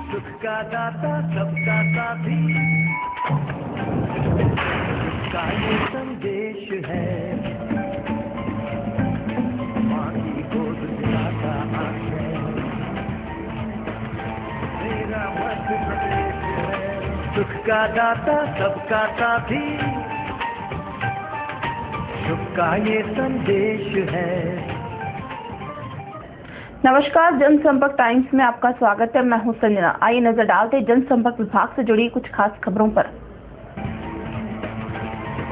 सुख का दाता सबका साथी, का ये संदेश है, माँ की गोद दिलाता आंखें, मेरा मध्य प्रदेश है। सुख का दाता सबका साथी, सुख का ये संदेश है। नमस्कार, जनसंपर्क टाइम्स में आपका स्वागत है। मैं हूं संजना। आइए नजर डालते हैं जनसंपर्क विभाग से जुड़ी कुछ खास खबरों पर।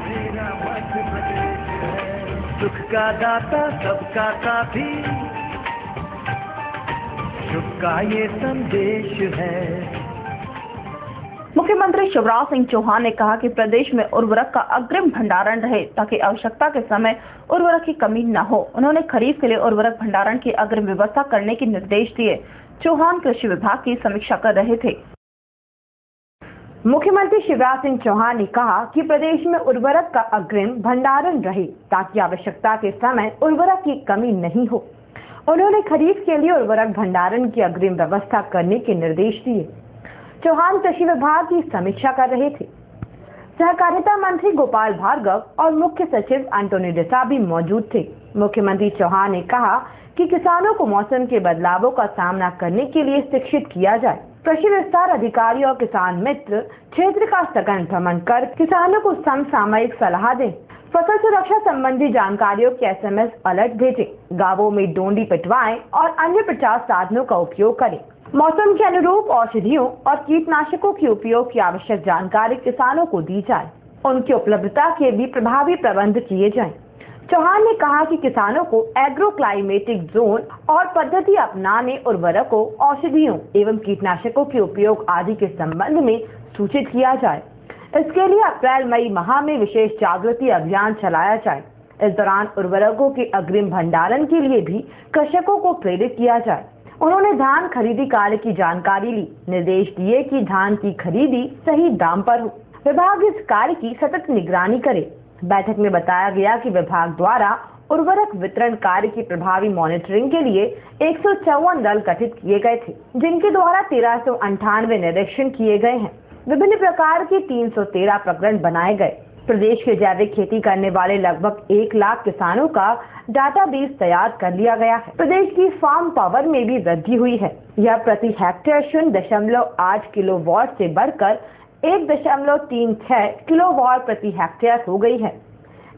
मेरा मध्य प्रदेश है, सुख का दाता सबका साथी, सुख का ये संदेश है। मुख्यमंत्री शिवराज सिंह चौहान ने कहा कि प्रदेश में उर्वरक का अग्रिम भंडारण रहे ताकि आवश्यकता के समय उर्वरक की कमी न हो। उन्होंने खरीफ के लिए उर्वरक भंडारण की अग्रिम व्यवस्था करने के निर्देश दिए। चौहान कृषि विभाग की समीक्षा कर रहे थे। मुख्यमंत्री शिवराज सिंह चौहान ने कहा कि प्रदेश में उर्वरक का अग्रिम भंडारण रहे ताकि आवश्यकता के समय उर्वरक की कमी नहीं हो। उन्होंने खरीफ के लिए उर्वरक भंडारण की अग्रिम व्यवस्था करने के निर्देश दिए। चौहान कृषि विभाग की समीक्षा कर रहे थे। सहकारिता मंत्री गोपाल भार्गव और मुख्य सचिव एंटोनी डिसा भी मौजूद थे। मुख्यमंत्री चौहान ने कहा कि किसानों को मौसम के बदलावों का सामना करने के लिए शिक्षित किया जाए। कृषि विस्तार अधिकारी और किसान मित्र क्षेत्र का सघन भ्रमण कर किसानों को समसामयिक सलाह दें। फसल सुरक्षा संबंधी जानकारियों के SMS अलर्ट भेजें। गांवों में डोंडी पिटवाएं और अन्य प्रचार साधनों का उपयोग करें। मौसम के अनुरूप औषधियों और कीटनाशकों के उपयोग की आवश्यक जानकारी किसानों को दी जाए। उनकी उपलब्धता के भी प्रभावी प्रबंध किए जाएं। चौहान ने कहा कि किसानों को एग्रो क्लाइमेटिक जोन और पद्धति अपनाने, उर्वरकों, औषधियों एवं कीटनाशकों के उपयोग आदि के संबंध में सूचित किया जाए। इसके लिए अप्रैल-मई माह में विशेष जागृति अभियान चलाया जाए। इस दौरान उर्वरकों के अग्रिम भंडारण के लिए भी कृषकों को प्रेरित किया जाए। उन्होंने धान खरीदी कार्य की जानकारी ली। निर्देश दिए कि धान की खरीदी सही दाम पर हो। विभाग इस कार्य की सतत निगरानी करे। बैठक में बताया गया कि विभाग द्वारा उर्वरक वितरण कार्य की प्रभावी मॉनिटरिंग के लिए 154 दल गठित किए गए थे, जिनके द्वारा 1398 निरीक्षण किए गए हैं। विभिन्न प्रकार के 313 प्रकरण बनाए गए। प्रदेश के जैविक खेती करने वाले लगभग 1 लाख किसानों का डाटाबेस तैयार कर लिया गया है। प्रदेश की फार्म पावर में भी वृद्धि हुई है। यह प्रति हेक्टेयर 0.8 किलोवाट से बढ़कर 1.36 किलोवाट प्रति हेक्टेयर हो गई है।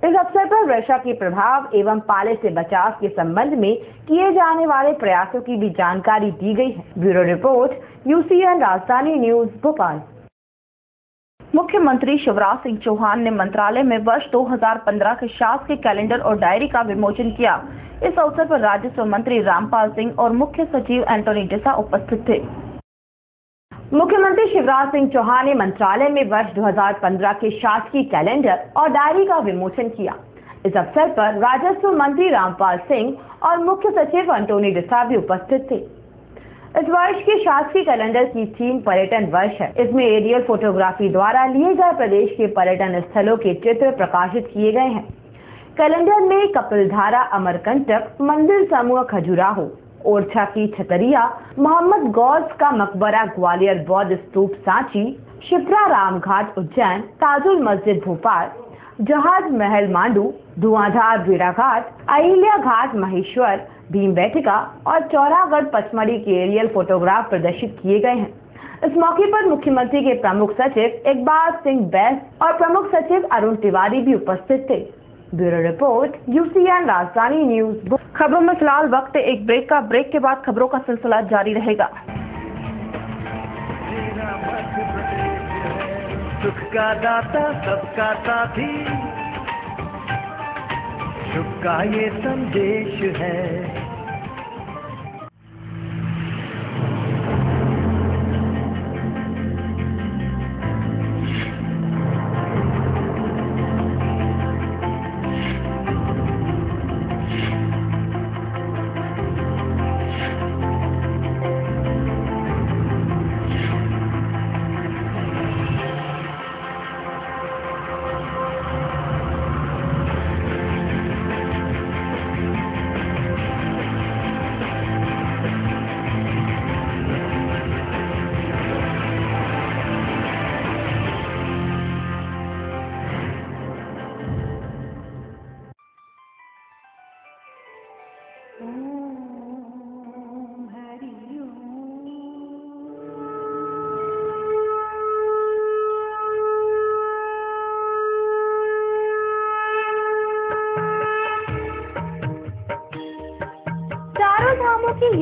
इस अवसर पर वर्षा के प्रभाव एवं पाले से बचाव के संबंध में किए जाने वाले प्रयासों की भी जानकारी दी गई है। ब्यूरो रिपोर्ट, UCN राजधानी न्यूज, भोपाल। मुख्यमंत्री शिवराज सिंह चौहान ने मंत्रालय में वर्ष 2015 के शासकीय कैलेंडर और डायरी का विमोचन किया। इस अवसर पर राजस्व मंत्री रामपाल सिंह और मुख्य सचिव एंटोनी डिसा उपस्थित थे। मुख्यमंत्री शिवराज सिंह चौहान ने मंत्रालय में वर्ष 2015 के शासकीय कैलेंडर और डायरी का विमोचन किया। इस अवसर पर राजस्व मंत्री रामपाल सिंह और मुख्य सचिव एंटोनी डिसा भी उपस्थित थे। इस वर्ष के शासकीय कैलेंडर की थीम पर्यटन वर्ष है। इसमें एरियल फोटोग्राफी द्वारा लिए गए प्रदेश के पर्यटन स्थलों के चित्र प्रकाशित किए गए हैं। कैलेंडर में कपिलधारा अमरकंटक मंदिर समूह खजुराहो, ओरछा की छतरिया, मोहम्मद गौस का मकबरा ग्वालियर बौद्ध स्तूप सांची, शिप्रा रामघाट उज्जैन, ताजुल मस्जिद भोपाल, जहाज महल मांडू, धुआंधार बेड़ाघाट, अहिल्या घाट महेश्वर, भीमबेटका और चौरागढ़ पचमढ़ी के एरियल फोटोग्राफ प्रदर्शित किए गए हैं। इस मौके पर मुख्यमंत्री के प्रमुख सचिव इकबाल सिंह बैस और प्रमुख सचिव अरुण तिवारी भी उपस्थित थे। ब्यूरो रिपोर्ट, UCN राजधानी न्यूज। खबरों में फिलहाल वक्त एक ब्रेक का। ब्रेक के बाद खबरों का सिलसिला जारी रहेगा। मेरा मध्य प्रदेश है, सुख का दाता सबका साथी, सुख का ये संदेश है।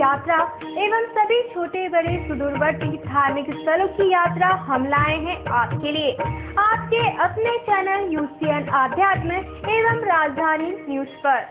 यात्रा एवं सभी छोटे बड़े सुदूरवर्ती धार्मिक स्थलों की यात्रा हम लाए हैं आपके लिए, आपके अपने चैनल UCN आध्यात्म एवं राजधानी न्यूज पर।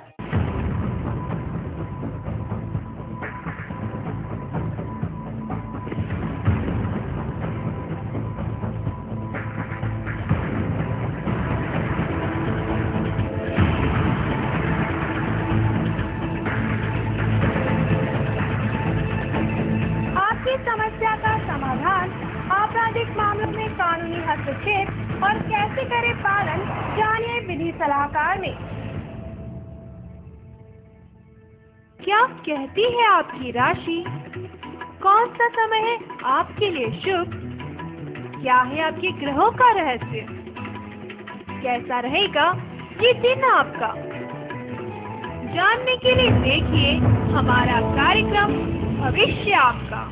समस्या का समाधान, आपराधिक मामलों में कानूनी हस्तक्षेप और कैसे करे पालन, जानिए विधि सलाहकार में। क्या कहती है आपकी राशि? कौन सा समय है आपके लिए शुभ? क्या है आपके ग्रहों का रहस्य? कैसा रहेगा ये दिन आपका? जानने के लिए देखिए हमारा कार्यक्रम भविष्य आपका।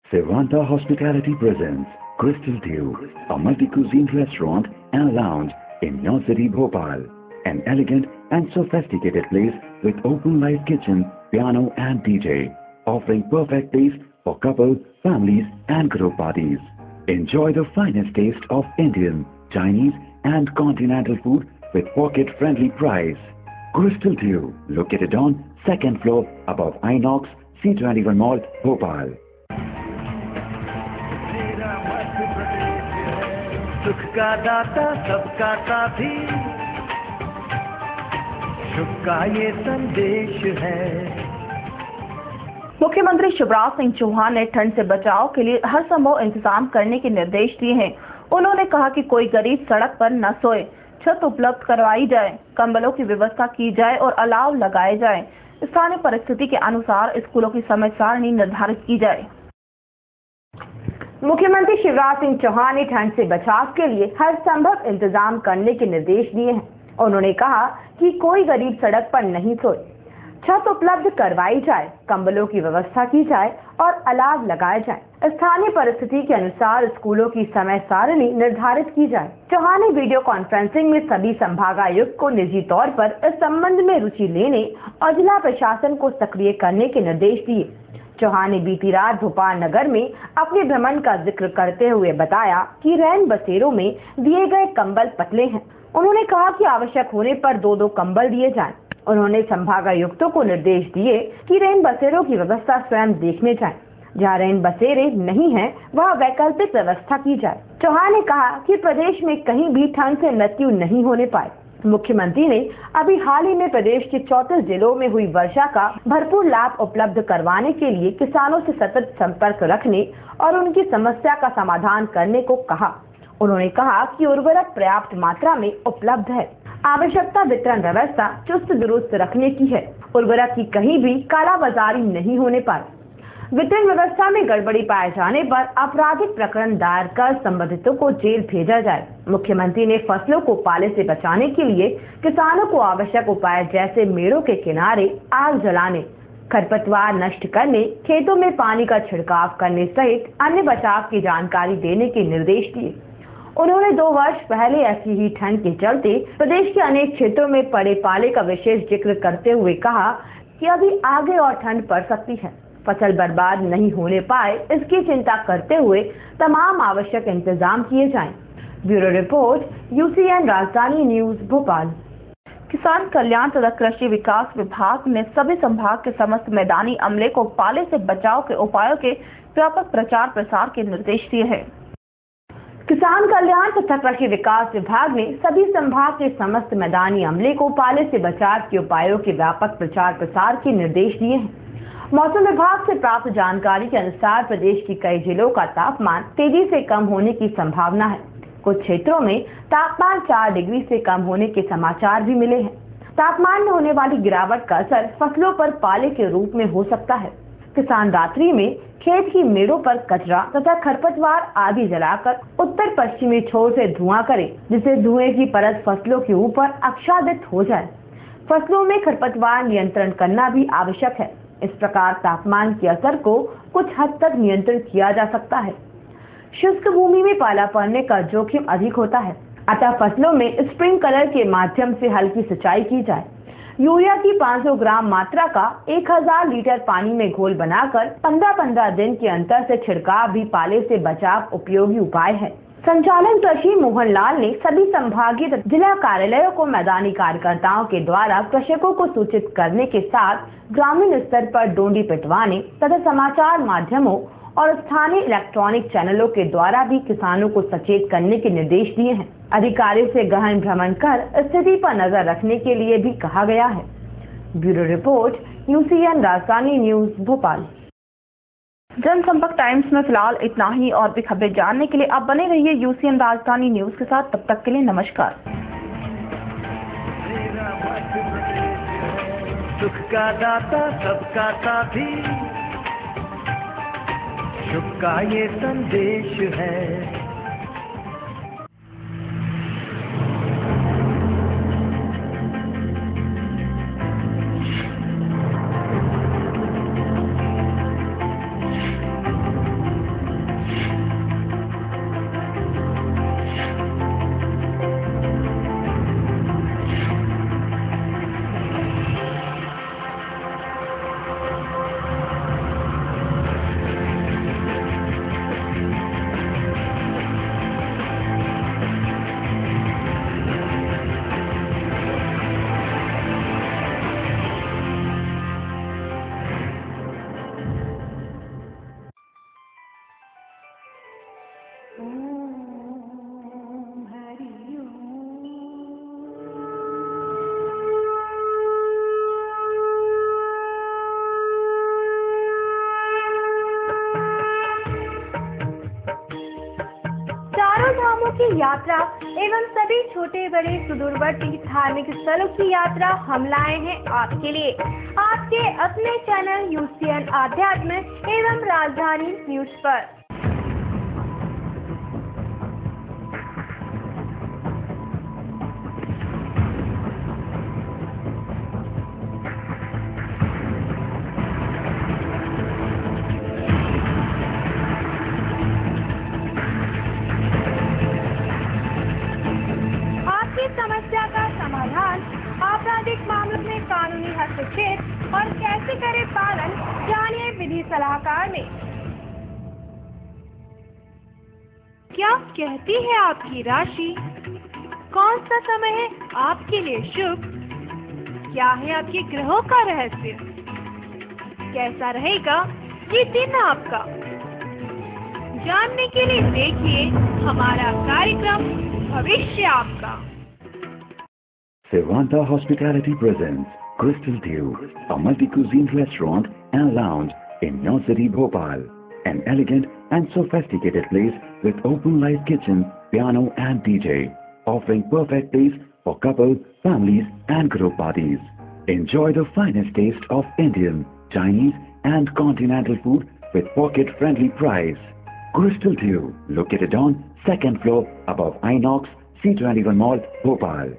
Sevanta Hospitality presents Crystal Dew, a multi-cuisine restaurant and lounge in New City, Bhopal. An elegant and sophisticated place with open live kitchen, piano and DJ, offering perfect taste for couples, families and group parties. Enjoy the finest taste of Indian, Chinese and continental food with pocket-friendly price. Crystal Dew, located on 2nd floor above Inox, C21 Mall, Bhopal. सुख का दाता सबका साथी, शुभ का ये संदेश है। मुख्यमंत्री शिवराज सिंह चौहान ने ठंड से बचाव के लिए हर संभव इंतजाम करने के निर्देश दिए हैं। उन्होंने कहा कि कोई गरीब सड़क पर न सोए, छत उपलब्ध करवाई जाए, कंबलों की व्यवस्था की जाए और अलाव लगाए जाए। स्थानीय परिस्थिति के अनुसार स्कूलों की समय सारणी निर्धारित की जाए। मुख्यमंत्री शिवराज सिंह चौहान ने ठंड से बचाव के लिए हर संभव इंतजाम करने के निर्देश दिए हैं। उन्होंने कहा कि कोई गरीब सड़क पर नहीं सोए, छत उपलब्ध करवाई जाए, कंबलों की व्यवस्था की जाए और अलाव लगाए जाए। स्थानीय परिस्थिति के अनुसार स्कूलों की समय सारणी निर्धारित की जाए। चौहान ने वीडियो कॉन्फ्रेंसिंग में सभी संभागायुक्त को निजी तौर पर इस संबंध में रुचि लेने और जिला प्रशासन को सक्रिय करने के निर्देश दिए। चौहान ने बीती रात भोपाल नगर में अपने भ्रमण का जिक्र करते हुए बताया कि रैन बसेरों में दिए गए कंबल पतले हैं। उन्होंने कहा कि आवश्यक होने पर 2-2 कंबल दिए जाएं। उन्होंने संभागायुक्तों को निर्देश दिए कि रैन बसेरों की व्यवस्था स्वयं देखने जाएं। जहां रैन बसेरे नहीं हैं, वहां वैकल्पिक व्यवस्था की जाए। चौहान ने कहा कि प्रदेश में कहीं भी ठंड से मृत्यु नहीं होने पाए। मुख्यमंत्री ने अभी हाल ही में प्रदेश के 34 जिलों में हुई वर्षा का भरपूर लाभ उपलब्ध करवाने के लिए किसानों से सतत संपर्क रखने और उनकी समस्या का समाधान करने को कहा। उन्होंने कहा कि उर्वरक पर्याप्त मात्रा में उपलब्ध है। आवश्यकता वितरण व्यवस्था चुस्त दुरुस्त रखने की है। उर्वरक की कहीं भी कालाबाजारी नहीं होने पाए। वितरण व्यवस्था में गड़बड़ी पाए जाने पर आपराधिक प्रकरण दायर कर संबंधितों को जेल भेजा जाए। मुख्यमंत्री ने फसलों को पाले से बचाने के लिए किसानों को आवश्यक उपाय जैसे मेड़ों के किनारे आग जलाने, खरपतवार नष्ट करने, खेतों में पानी का छिड़काव करने सहित अन्य बचाव की जानकारी देने के निर्देश दिए। उन्होंने 2 वर्ष पहले ऐसी ही ठंड के चलते प्रदेश के अनेक क्षेत्रों में पड़े पाले का विशेष जिक्र करते हुए कहा कि अभी आगे और ठंड पड़ सकती है। फसल बर्बाद नहीं होने पाए इसकी चिंता करते हुए तमाम आवश्यक इंतजाम किए जाएं। ब्यूरो रिपोर्ट, UCN राजधानी न्यूज, भोपाल। किसान कल्याण तथा कृषि विकास विभाग ने सभी संभाग के समस्त मैदानी अमले को पाले से बचाव के उपायों के व्यापक प्रचार प्रसार के निर्देश दिए हैं। किसान कल्याण तथा कृषि विकास विभाग ने सभी संभाग के समस्त मैदानी अमले को पाले से बचाव के उपायों के व्यापक प्रचार प्रसार के निर्देश दिए हैं। मौसम विभाग से प्राप्त जानकारी के अनुसार प्रदेश की कई जिलों का तापमान तेजी से कम होने की संभावना है। कुछ क्षेत्रों में तापमान 4 डिग्री से कम होने के समाचार भी मिले हैं। तापमान में होने वाली गिरावट का असर फसलों पर पाले के रूप में हो सकता है। किसान रात्रि में खेत की मेड़ों पर कचरा तथा खरपतवार आदि जलाकर उत्तर पश्चिमी छोर से धुआं करें, जिससे धुएं की परत फसलों के ऊपर आच्छादित हो जाए। फसलों में खरपतवार नियंत्रण करना भी आवश्यक है। इस प्रकार तापमान के असर को कुछ हद तक नियंत्रण किया जा सकता है। शुष्क भूमि में पाला पड़ने का जोखिम अधिक होता है, अतः फसलों में स्प्रिंकलर के माध्यम से हल्की सिंचाई की जाए। यूरिया की 500 ग्राम मात्रा का 1000 लीटर पानी में घोल बनाकर 15-15 दिन के अंतर से छिड़काव भी पाले से बचाव उपयोगी उपाय है। संचालक कृषि मोहन लाल ने सभी संभागीय जिला कार्यालयों को मैदानी कार्यकर्ताओं के द्वारा कृषकों को सूचित करने के साथ ग्रामीण स्तर पर डोंडी पिटवाने तथा समाचार माध्यमों और स्थानीय इलेक्ट्रॉनिक चैनलों के द्वारा भी किसानों को सचेत करने के निर्देश दिए हैं। अधिकारियों से गहन भ्रमण कर स्थिति पर नजर रखने के लिए भी कहा गया है। ब्यूरो रिपोर्ट, यूसीएन राजधानी न्यूज, भोपाल। जनसंपर्क टाइम्स में फिलहाल इतना ही। और भी खबरें जानने के लिए आप बने रहिए यूसीएन राजधानी न्यूज के साथ। तब तक के लिए नमस्कार। मेरा मध्य प्रदेश है, सुख का दाता सबका साथी, शुभ का ये संदेश है। चारों धामों की यात्रा एवं सभी छोटे बड़े सुदूरवर्ती धार्मिक स्थलों की यात्रा हम लाए हैं आपके लिए, आपके अपने चैनल यूसीएन आध्यात्म एवं राजधानी न्यूज पर। समस्या का समाधान, आपराधिक मामलों में कानूनी हस्तक्षेप और कैसे करे पालन, जानिए विधि सलाहकार में। क्या कहती है आपकी राशि? कौन सा समय है आपके लिए शुभ? क्या है आपके ग्रहों का रहस्य? कैसा रहेगा ये दिन आपका? जानने के लिए देखिए हमारा कार्यक्रम भविष्य आपका। Sevanta Hospitality presents Crystal Dew, a multi-cuisine restaurant and lounge in New City, Bhopal. An elegant and sophisticated place with open live kitchen, piano and DJ, offering perfect place for couples, families and group parties. Enjoy the finest taste of Indian, Chinese and continental food with pocket-friendly price. Crystal Dew, located on 2nd floor above Inox, C21 Mall, Bhopal.